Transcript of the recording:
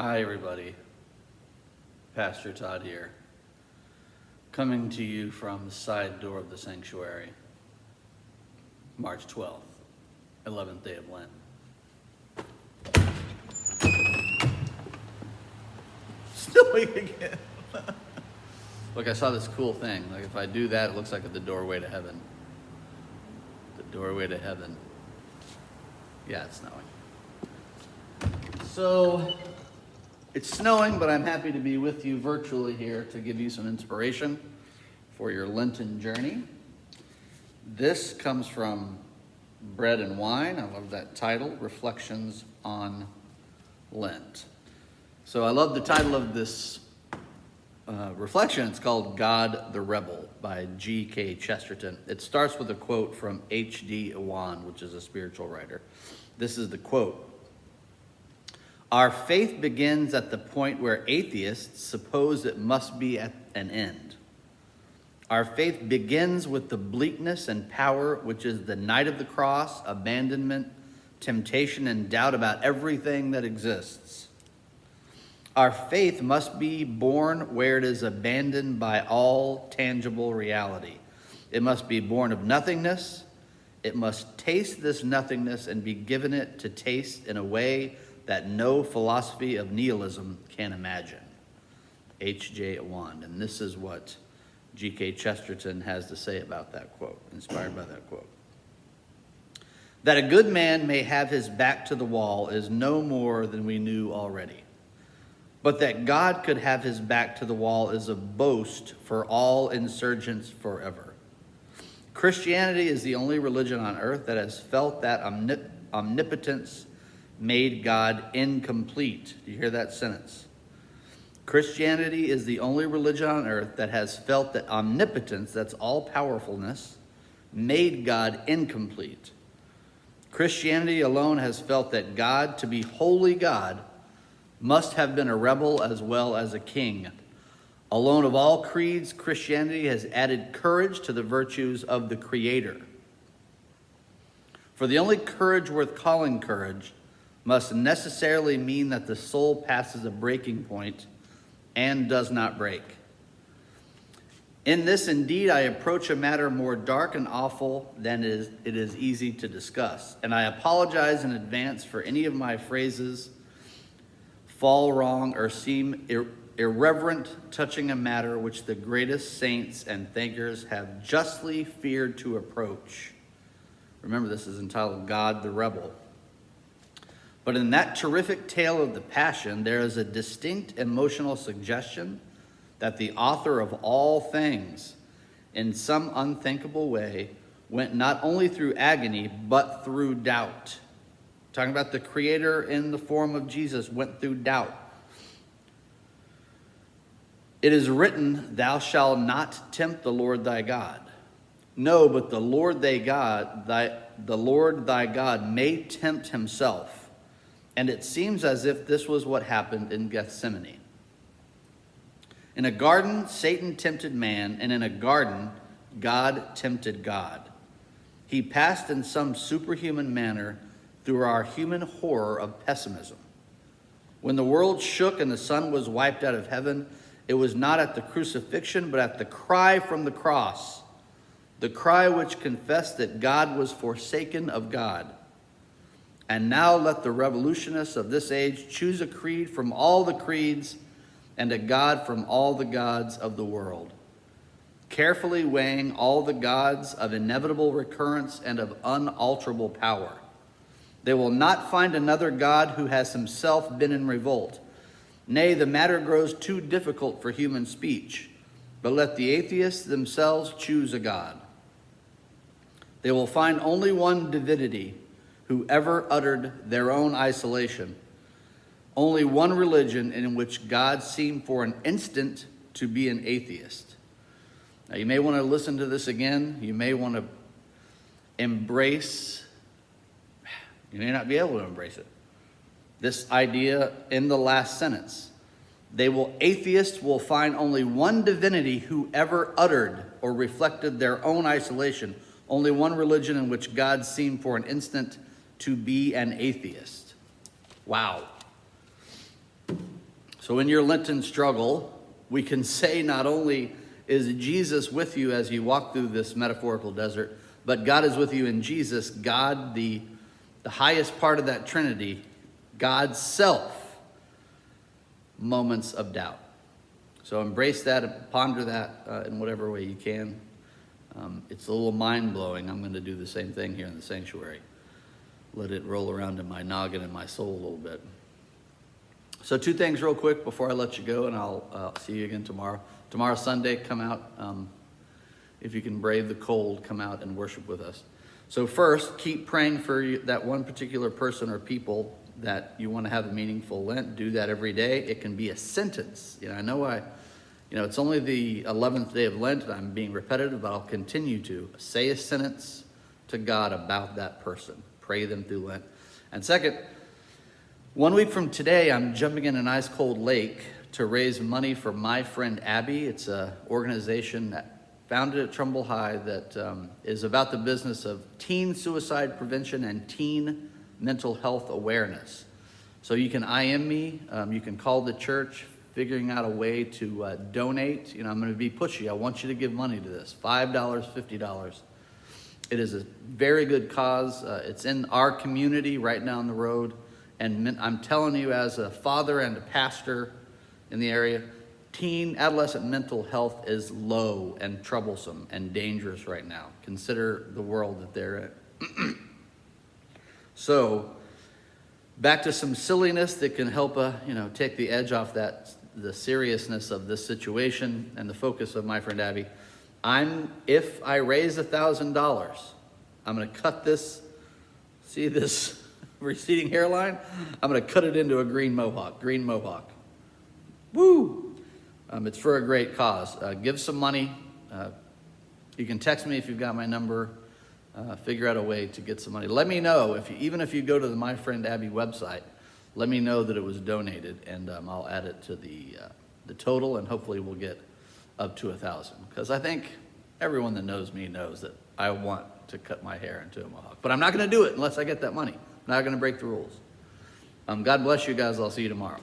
Hi, everybody. Pastor Todd here, coming to you from the side door of the sanctuary, March 12th, 11th day of Lent. Snowing again. Look, I saw this cool thing. Like, if I do that, it looks like the doorway to heaven. The doorway to heaven. Yeah, it's snowing. So, it's snowing, but I'm happy to be with you virtually here to give you some inspiration for your Lenten journey. This comes from Bread and Wine. I love that title, Reflections on Lent. So I love the title of this reflection. It's called God the Rebel by G.K. Chesterton. It starts with a quote from H.D. Awan, which is a spiritual writer. This is the quote. Our faith begins at the point where atheists suppose it must be at an end. Our faith begins with the bleakness and power, which is the night of the cross, abandonment, temptation, and doubt about everything that exists. Our faith must be born where it is abandoned by all tangible reality. It must be born of nothingness. It must taste this nothingness and be given it to taste in a way that no philosophy of nihilism can imagine. H.J. Awan. And this is what G.K. Chesterton has to say about that quote, inspired by that quote. That a good man may have his back to the wall is no more than we knew already. But that God could have his back to the wall is a boast for all insurgents forever. Christianity is the only religion on earth that has felt that omnipotence made God incomplete. Do you hear that sentence? Christianity is the only religion on earth that has felt that omnipotence, that's all powerfulness, made God incomplete. Christianity alone has felt that God, to be holy God, must have been a rebel as well as a king. Alone of all creeds, Christianity has added courage to the virtues of the Creator. For the only courage worth calling courage must necessarily mean that the soul passes a breaking point and does not break. In this, indeed, I approach a matter more dark and awful than it is easy to discuss, and I apologize in advance for any of my phrases fall wrong or seem irreverent touching a matter which the greatest saints and thinkers have justly feared to approach. Remember, this is entitled God the Rebel. But in that terrific tale of the Passion, there is a distinct emotional suggestion that the author of all things, in some unthinkable way, went not only through agony, but through doubt. Talking about the Creator in the form of Jesus went through doubt. It is written, thou shalt not tempt the Lord thy God. No, but the Lord thy God may tempt himself. And it seems as if this was what happened in Gethsemane. In a garden, Satan tempted man, and in a garden, God tempted God. He passed in some superhuman manner through our human horror of pessimism. When the world shook and the sun was wiped out of heaven, it was not at the crucifixion, but at the cry from the cross, the cry which confessed that God was forsaken of God. And now let the revolutionists of this age choose a creed from all the creeds and a God from all the gods of the world, carefully weighing all the gods of inevitable recurrence and of unalterable power. They will not find another God who has himself been in revolt. Nay, the matter grows too difficult for human speech, but let the atheists themselves choose a God. They will find only one divinity who ever uttered their own isolation, only one religion in which God seemed for an instant to be an atheist. Now, you may want to listen to this again. You may want to embrace, you may not be able to embrace it, this idea in the last sentence. Atheists will find only one divinity who ever uttered or reflected their own isolation, only one religion in which God seemed for an instant to be an atheist. Wow. So in your Lenten struggle, we can say not only is Jesus with you as you walk through this metaphorical desert, but God is with you in Jesus, God, the highest part of that Trinity, God's self, moments of doubt. So embrace that and ponder that in whatever way you can. It's a little mind-blowing. I'm going to do the same thing here in the sanctuary. Let it roll around in my noggin and my soul a little bit. So 2 things real quick before I let you go, and I'll see you again tomorrow. Tomorrow, Sunday, come out. If you can brave the cold, come out and worship with us. So first, keep praying for that one particular person or people that you want to have a meaningful Lent. Do that every day. It can be a sentence. I know it's only the 11th day of Lent, and I'm being repetitive, but I'll continue to say a sentence to God about that person. Pray them through Lent. And second, 1 week from today, I'm jumping in an ice-cold lake to raise money for My Friend Abby. It's an organization founded at Trumbull High that is about the business of teen suicide prevention and teen mental health awareness. So you can IM me, you can call the church, figuring out a way to donate. I'm going to be pushy. I want you to give money to this, $5, $50. It is a very good cause. It's in our community right down the road. And I'm telling you, as a father and a pastor in the area, teen, adolescent mental health is low and troublesome and dangerous right now. Consider the world that they're in. So, back to some silliness that can help, take the edge off the seriousness of this situation and the focus of My Friend Abby. If I raise $1,000, I'm going to cut this. See this receding hairline? I'm going to cut it into a green mohawk. Woo! It's for a great cause. Give some money. You can text me if you've got my number. Figure out a way to get some money. Let me know, even if you go to the My Friend Abby website, let me know that it was donated, and I'll add it to the total, and hopefully we'll get up to 1,000. Because I think everyone that knows me knows that I want to cut my hair into a mohawk. But I'm not going to do it unless I get that money. I'm not going to break the rules. God bless you guys. I'll see you tomorrow.